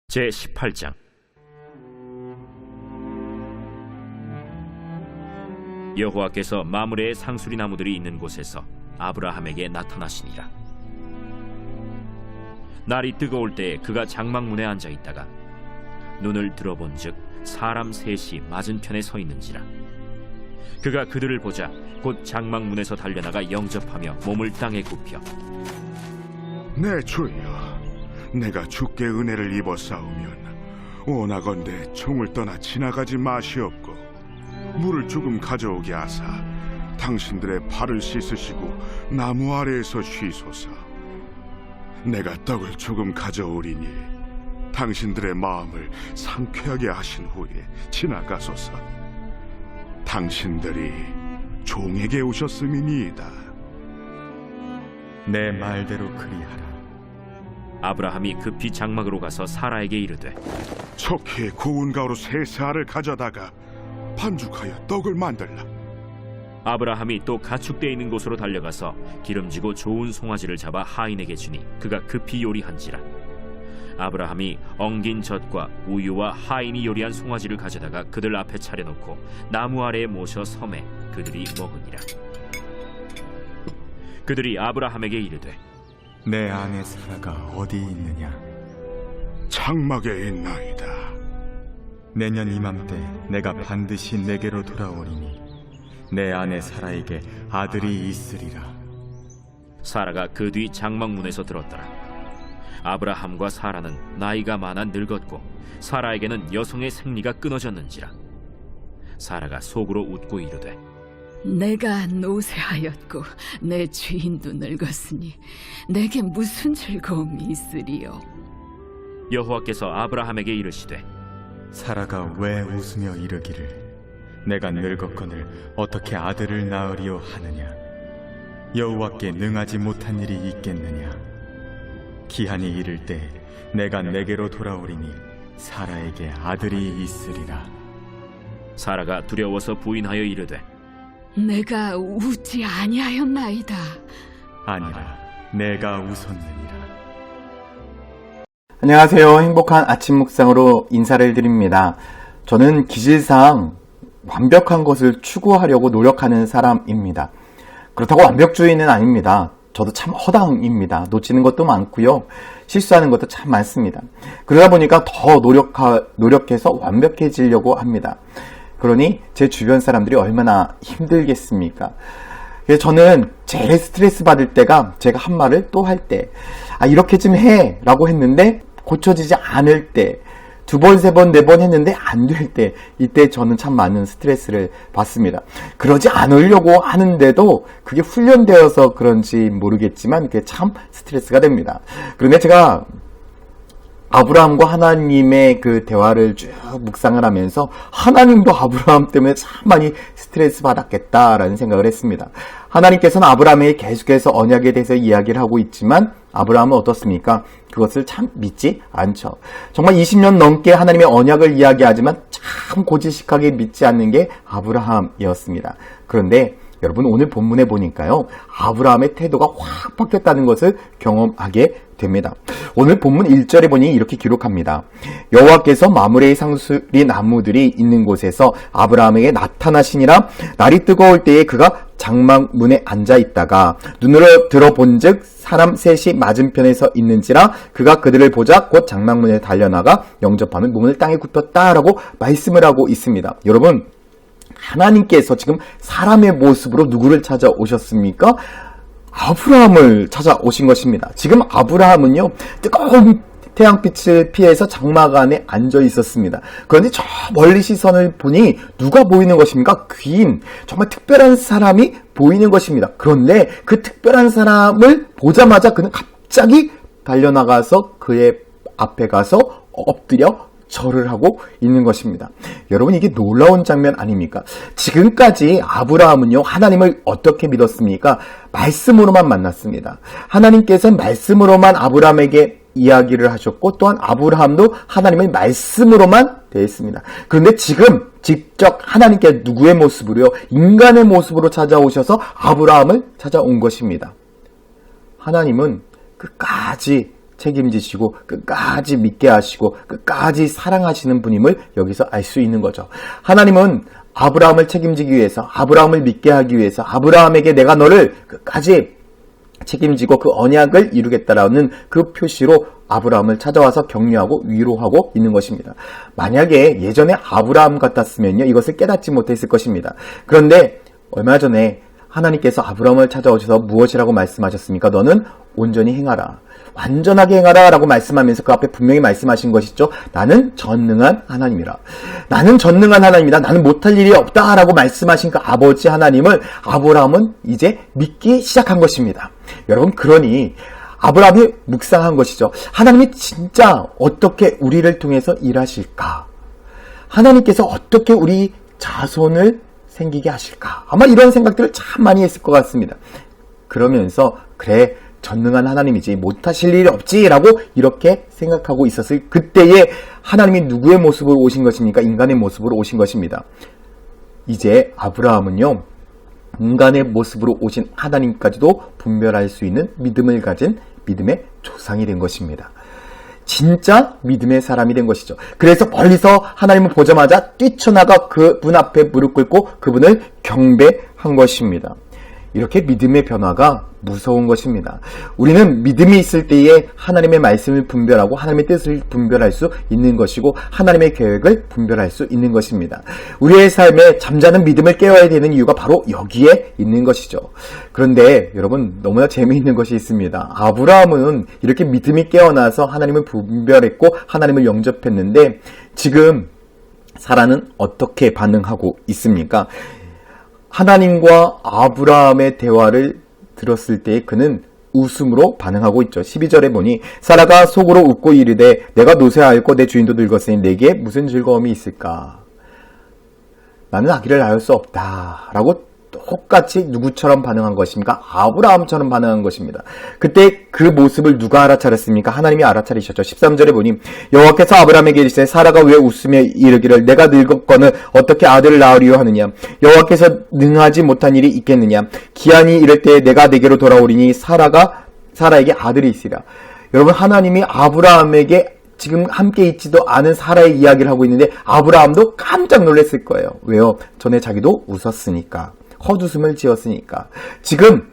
제18장. 여호와께서 마므레의 상수리 나무들이 있는 곳에서 아브라함에게 나타나시니라. 날이 뜨거울 때에 그가 장막문에 앉아 있다가 눈을 들어본즉 사람 셋이 맞은편에 서 있는지라. 그가 그들을 보자 곧 장막문에서 달려나가 영접하며 몸을 땅에 굽혀 내 주여, 내가 주께 은혜를 입어 싸우면 원하건대 총을 떠나 지나가지 마시옵고 물을 조금 가져오게 하사 당신들의 발을 씻으시고 나무 아래에서 쉬소서. 내가 떡을 조금 가져오리니 당신들의 마음을 상쾌하게 하신 후에 지나가소서. 당신들이 종에게 오셨음이니이다. 내 말대로 그리하라. 아브라함이 급히 장막으로 가서 사라에게 이르되 척히 고운 가루 세 알을 가져다가 반죽하여 떡을 만들라. 아브라함이 또 가축대 있는 곳으로 달려가서 기름지고 좋은 송아지를 잡아 하인에게 주니 그가 급히 요리한지라. 아브라함이 엉긴 젖과 우유와 하인이 요리한 송아지를 가져다가 그들 앞에 차려놓고 나무 아래에 모셔 섬에 그들이 먹으니라. 그들이 아브라함에게 이르되 내 아내 사라가 어디 있느냐? 장막에 있나이다. 내년 이맘때 내가 반드시 내게로 돌아오리니 내 아내 사라에게 아들이 있으리라. 사라가 그 뒤 장막문에서 들었더라. 아브라함과 사라는 나이가 많아 늙었고 사라에게는 여성의 생리가 끊어졌는지라. 사라가 속으로 웃고 이르되 내가 노쇠하였고 내 주인도 늙었으니 내게 무슨 즐거움이 있으리요. 여호와께서 아브라함에게 이르시되 사라가 왜 웃으며 이르기를 내가 늙었거늘 어떻게 아들을 낳으리요 하느냐? 여호와께 능하지 못한 일이 있겠느냐? 기한이 이를 때 내가 내게로 돌아오리니 사라에게 아들이 있으리라. 사라가 두려워서 부인하여 이르되 내가 웃지 아니하였나이다. 아니라 내가 웃었느니라. 안녕하세요. 행복한 아침 묵상으로 인사를 드립니다. 저는 기질상 완벽한 것을 추구하려고 노력하는 사람입니다. 그렇다고 완벽주의는 아닙니다. 저도 참 허당입니다. 놓치는 것도 많고요. 실수하는 것도 참 많습니다. 그러다 보니까 더 노력해서 완벽해지려고 합니다. 그러니 제 주변 사람들이 얼마나 힘들겠습니까? 그래서 저는 제일 스트레스 받을 때가 제가 한 말을 또 할 때, 이렇게 좀 해 라고 했는데 고쳐지지 않을 때, 두 번, 세 번, 네 번 했는데 안 될 때, 이때 저는 참 많은 스트레스를 받습니다. 그러지 않으려고 하는데도 그게 훈련되어서 그런지 모르겠지만 그게 참 스트레스가 됩니다. 그런데 제가 아브라함과 하나님의 그 대화를 쭉 묵상을 하면서 하나님도 아브라함 때문에 참 많이 스트레스 받았겠다라는 생각을 했습니다. 하나님께서는 아브라함에게 계속해서 언약에 대해서 이야기를 하고 있지만 아브라함은 어떻습니까? 그것을 참 믿지 않죠. 정말 20년 넘게 하나님의 언약을 이야기하지만 참 고지식하게 믿지 않는 게 아브라함이었습니다. 그런데 여러분 오늘 본문에 보니까요, 아브라함의 태도가 확 바뀌었다는 것을 경험하게 됩니다. 오늘 본문 1절에 보니 이렇게 기록합니다. 여호와께서 마므레의 상수리 나무들이 있는 곳에서 아브라함에게 나타나시니라. 날이 뜨거울 때에 그가 장막문에 앉아 있다가 눈으로 들어본즉 사람 셋이 맞은편에 서 있는지라. 그가 그들을 보자 곧 장막문에 달려나가 영접하며 몸을 땅에 굽혔다라고 말씀을 하고 있습니다. 여러분, 하나님께서 지금 사람의 모습으로 누구를 찾아오셨습니까? 아브라함을 찾아오신 것입니다. 지금 아브라함은요, 뜨거운 태양빛을 피해서 장막 안에 앉아 있었습니다. 그런데 저 멀리 시선을 보니 누가 보이는 것입니까? 귀인, 정말 특별한 사람이 보이는 것입니다. 그런데 그 특별한 사람을 보자마자 그는 갑자기 달려나가서 그의 앞에 가서 엎드려 절을 하고 있는 것입니다. 여러분, 이게 놀라운 장면 아닙니까? 지금까지 아브라함은요, 하나님을 어떻게 믿었습니까? 말씀으로만 만났습니다. 하나님께서는 말씀으로만 아브라함에게 이야기를 하셨고 또한 아브라함도 하나님의 말씀으로만 대했습니다. 그런데 지금 직접 하나님께 누구의 모습으로요? 인간의 모습으로 찾아오셔서 아브라함을 찾아온 것입니다. 하나님은 끝까지 책임지시고 끝까지 믿게 하시고 끝까지 사랑하시는 분임을 여기서 알 수 있는 거죠. 하나님은 아브라함을 책임지기 위해서, 아브라함을 믿게 하기 위해서, 아브라함에게 내가 너를 끝까지 책임지고 그 언약을 이루겠다라는 그 표시로 아브라함을 찾아와서 격려하고 위로하고 있는 것입니다. 만약에 예전에 아브라함 같았으면요, 이것을 깨닫지 못했을 것입니다. 그런데 얼마 전에 하나님께서 아브라함을 찾아오셔서 무엇이라고 말씀하셨습니까? 너는 온전히 행하라, 완전하게 행하라 라고 말씀하면서 그 앞에 분명히 말씀하신 것이죠. 나는 전능한 하나님이라. 나는 전능한 하나님이다. 나는 못할 일이 없다 라고 말씀하신 그 아버지 하나님을 아브라함은 이제 믿기 시작한 것입니다. 여러분, 그러니 아브라함이 묵상한 것이죠. 하나님이 진짜 어떻게 우리를 통해서 일하실까? 하나님께서 어떻게 우리 자손을 생기게 하실까? 아마 이런 생각들을 참 많이 했을 것 같습니다. 그러면서 그래, 전능한 하나님이지 못하실 일이 없지라고 이렇게 생각하고 있었을 그때에 하나님이 누구의 모습으로 오신 것입니까? 인간의 모습으로 오신 것입니다. 이제 아브라함은요, 인간의 모습으로 오신 하나님까지도 분별할 수 있는 믿음을 가진 믿음의 조상이 된 것입니다. 진짜 믿음의 사람이 된 것이죠. 그래서 멀리서 하나님을 보자마자 뛰쳐나가 그분 앞에 무릎 꿇고 그분을 경배한 것입니다. 이렇게 믿음의 변화가 무서운 것입니다. 우리는 믿음이 있을 때에 하나님의 말씀을 분별하고 하나님의 뜻을 분별할 수 있는 것이고 하나님의 계획을 분별할 수 있는 것입니다. 우리의 삶에 잠자는 믿음을 깨워야 되는 이유가 바로 여기에 있는 것이죠. 그런데 여러분, 너무나 재미있는 것이 있습니다. 아브라함은 이렇게 믿음이 깨어나서 하나님을 분별했고 하나님을 영접했는데 지금 사라는 어떻게 반응하고 있습니까? 하나님과 아브라함의 대화를 들었을 때 그는 웃음으로 반응하고 있죠. 12절에 보니 사라가 속으로 웃고 이르되 내가 노쇠하였고 내 주인도 늙었으니 내게 무슨 즐거움이 있을까? 나는 아기를 낳을 수 없다 라고 똑같이 누구처럼 반응한 것입니까? 아브라함처럼 반응한 것입니다. 그때 그 모습을 누가 알아차렸습니까? 하나님이 알아차리셨죠. 13절에 보니 여호와께서 아브라함에게 이르시되 사라가 왜 웃으며 이르기를 내가 늙었거늘 어떻게 아들을 낳으리요 하느냐? 여호와께서 능하지 못한 일이 있겠느냐? 기한이 이를 때에 내가 내게로 돌아오리니 사라에게 아들이 있으리라. 여러분, 하나님이 아브라함에게 지금 함께 있지도 않은 사라의 이야기를 하고 있는데 아브라함도 깜짝 놀랐을 거예요. 왜요? 전에 자기도 웃었으니까. 헛웃음을 지었으니까. 지금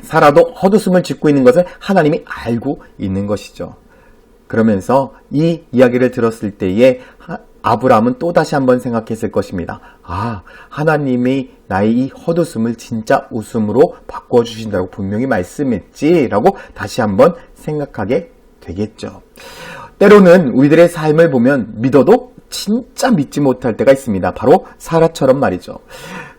사라도 헛웃음을 짓고 있는 것을 하나님이 알고 있는 것이죠. 그러면서 이 이야기를 들었을 때에 아브라함은 또다시 한번 생각했을 것입니다. 아, 하나님이 나의 이 헛웃음을 진짜 웃음으로 바꿔주신다고 분명히 말씀했지라고 다시 한번 생각하게 되겠죠. 때로는 우리들의 삶을 보면 믿어도 진짜 믿지 못할 때가 있습니다. 바로 사라처럼 말이죠.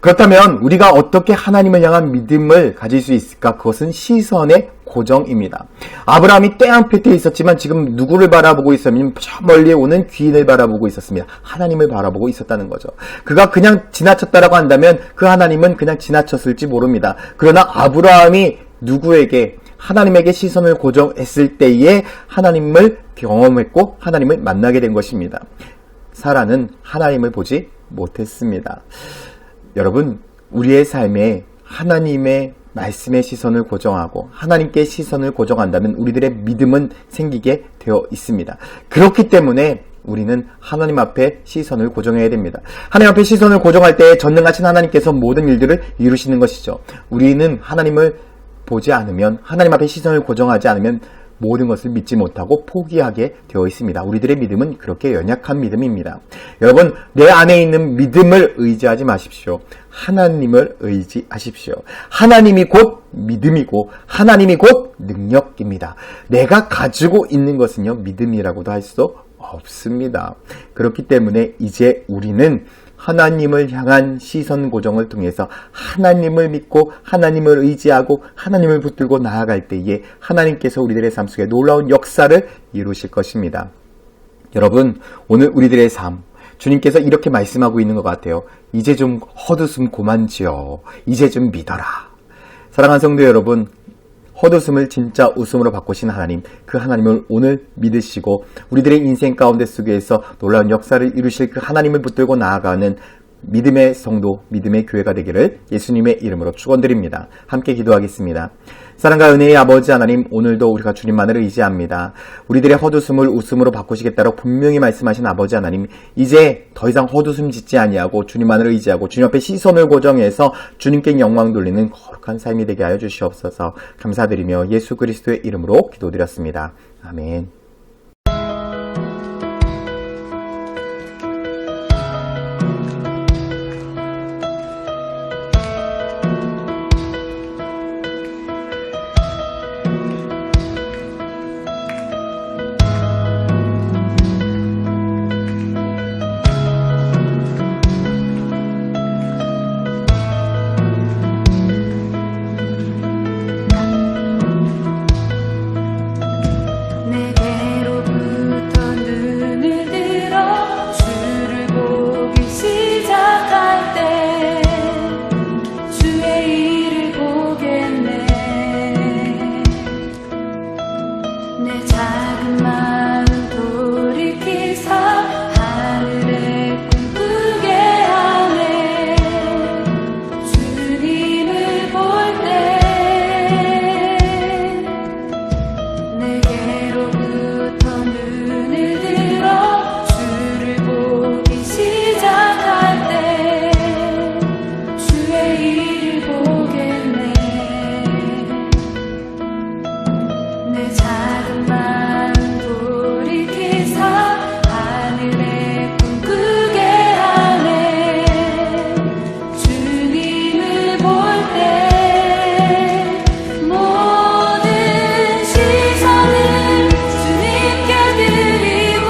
그렇다면 우리가 어떻게 하나님을 향한 믿음을 가질 수 있을까? 그것은 시선의 고정입니다. 아브라함이 땅 끝에 있었지만 지금 누구를 바라보고 있었냐면 저 멀리 오는 귀인을 바라보고 있었습니다. 하나님을 바라보고 있었다는 거죠. 그가 그냥 지나쳤다라고 한다면 그 하나님은 그냥 지나쳤을지 모릅니다. 그러나 아브라함이 누구에게 하나님에게 시선을 고정했을 때에 하나님을 경험했고 하나님을 만나게 된 것입니다. 사라는 하나님을 보지 못했습니다. 여러분, 우리의 삶에 하나님의 말씀의 시선을 고정하고 하나님께 시선을 고정한다면 우리들의 믿음은 생기게 되어 있습니다. 그렇기 때문에 우리는 하나님 앞에 시선을 고정해야 됩니다. 하나님 앞에 시선을 고정할 때 전능하신 하나님께서 모든 일들을 이루시는 것이죠. 우리는 하나님을 보지 않으면, 하나님 앞에 시선을 고정하지 않으면 모든 것을 믿지 못하고 포기하게 되어 있습니다. 우리들의 믿음은 그렇게 연약한 믿음입니다. 여러분, 내 안에 있는 믿음을 의지하지 마십시오. 하나님을 의지하십시오. 하나님이 곧 믿음이고 하나님이 곧 능력입니다. 내가 가지고 있는 것은요, 믿음이라고도 할 수 없습니다. 그렇기 때문에 이제 우리는 하나님을 향한 시선 고정을 통해서 하나님을 믿고 하나님을 의지하고 하나님을 붙들고 나아갈 때에 하나님께서 우리들의 삶 속에 놀라운 역사를 이루실 것입니다. 여러분, 오늘 우리들의 삶, 주님께서 이렇게 말씀하고 있는 것 같아요. 이제 좀 헛웃음 고만 지어. 이제 좀 믿어라. 사랑하는 성도 여러분, 헛웃음을 진짜 웃음으로 바꾸신 하나님, 그 하나님을 오늘 믿으시고 우리들의 인생 가운데 속에서 놀라운 역사를 이루실 그 하나님을 붙들고 나아가는 믿음의 성도, 믿음의 교회가 되기를 예수님의 이름으로 축원드립니다. 함께 기도하겠습니다. 사랑과 은혜의 아버지 하나님, 오늘도 우리가 주님만을 의지합니다. 우리들의 헛웃음을 웃음으로 바꾸시겠다고 분명히 말씀하신 아버지 하나님, 이제 더 이상 헛웃음 짓지 아니하고 주님만을 의지하고 주님 앞에 시선을 고정해서 주님께 영광 돌리는 거룩한 삶이 되게 하여 주시옵소서. 감사드리며 예수 그리스도의 이름으로 기도드렸습니다. 아멘. 내게로부터 눈을 들어 주를 보기 시작할 때 주의 일을 보겠네. 내 작은 마음 돌이키사 하늘에 꿈꾸게 하네. 주님을 볼 때 내게로부터 눈을 들어 주를 보기 시작할 때 주의 일을 보겠네. 내 작은 마음 돌이키사 하늘에 꿈꾸게 하네. 주님을 볼 때 모든 시선을 주님께 드리고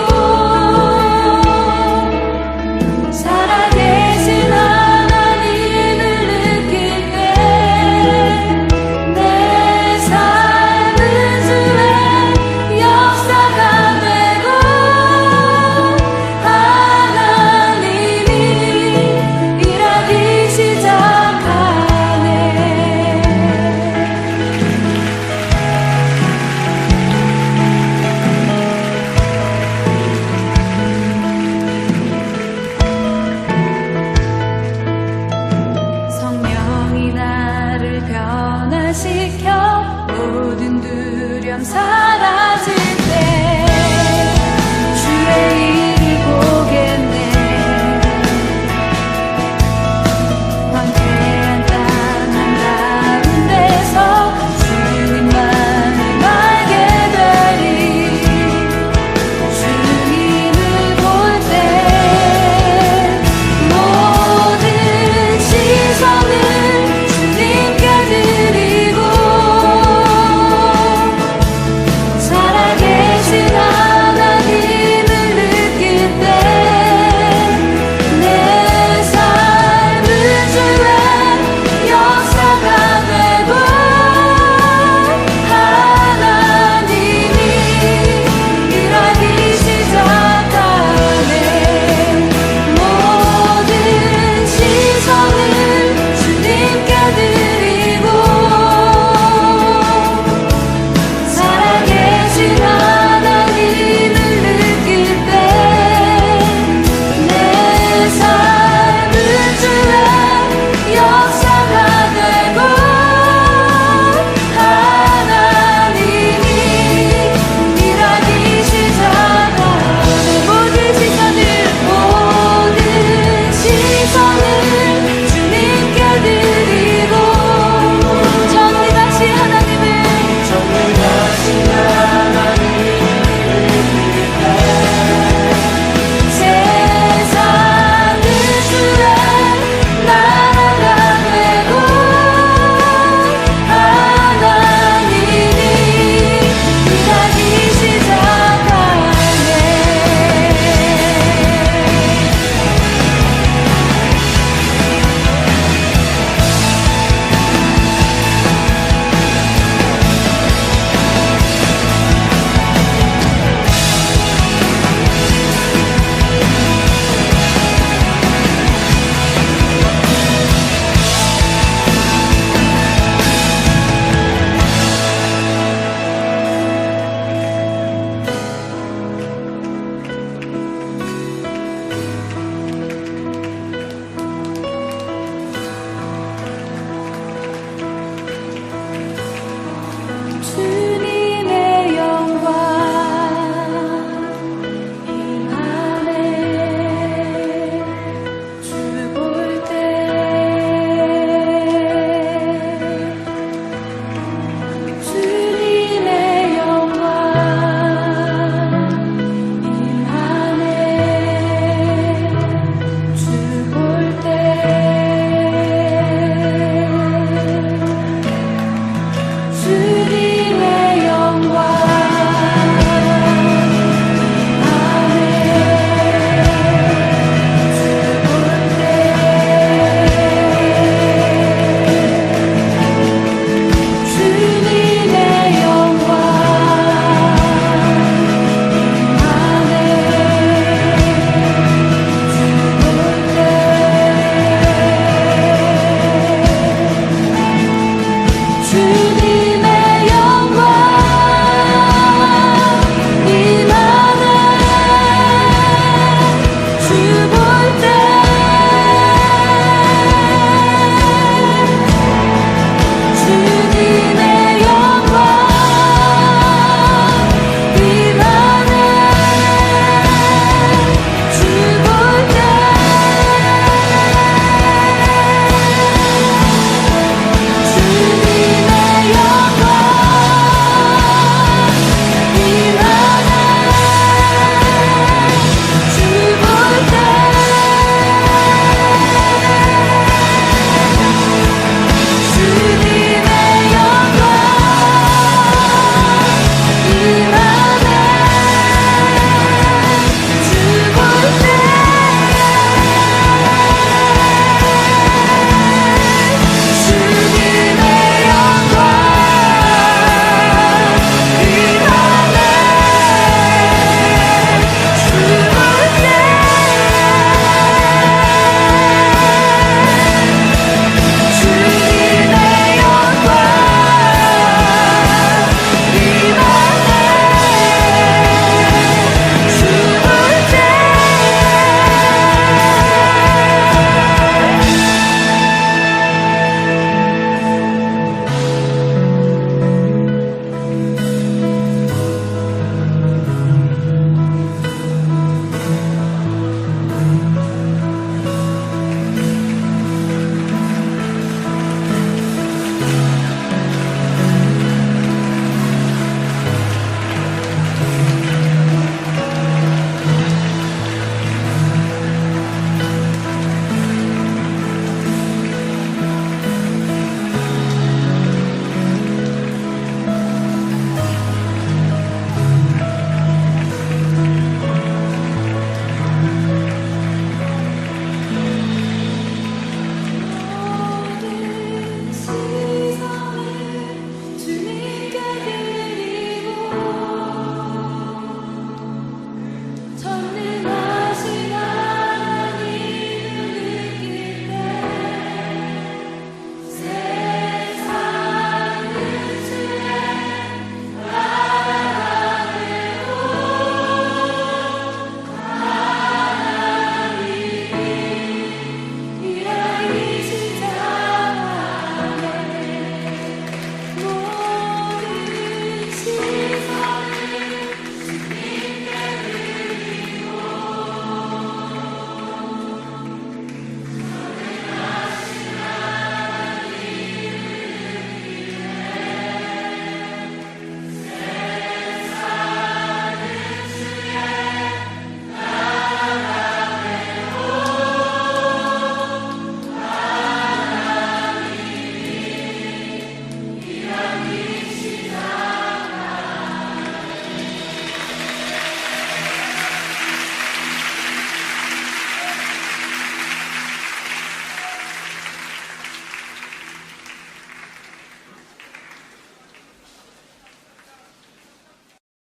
살아계신 하나님을 느낄 때 내 삶은 주의 역사가 되고 하나님이 일하기 시작하네. 성령이 나를 변화시켜 모든 두려움 사라질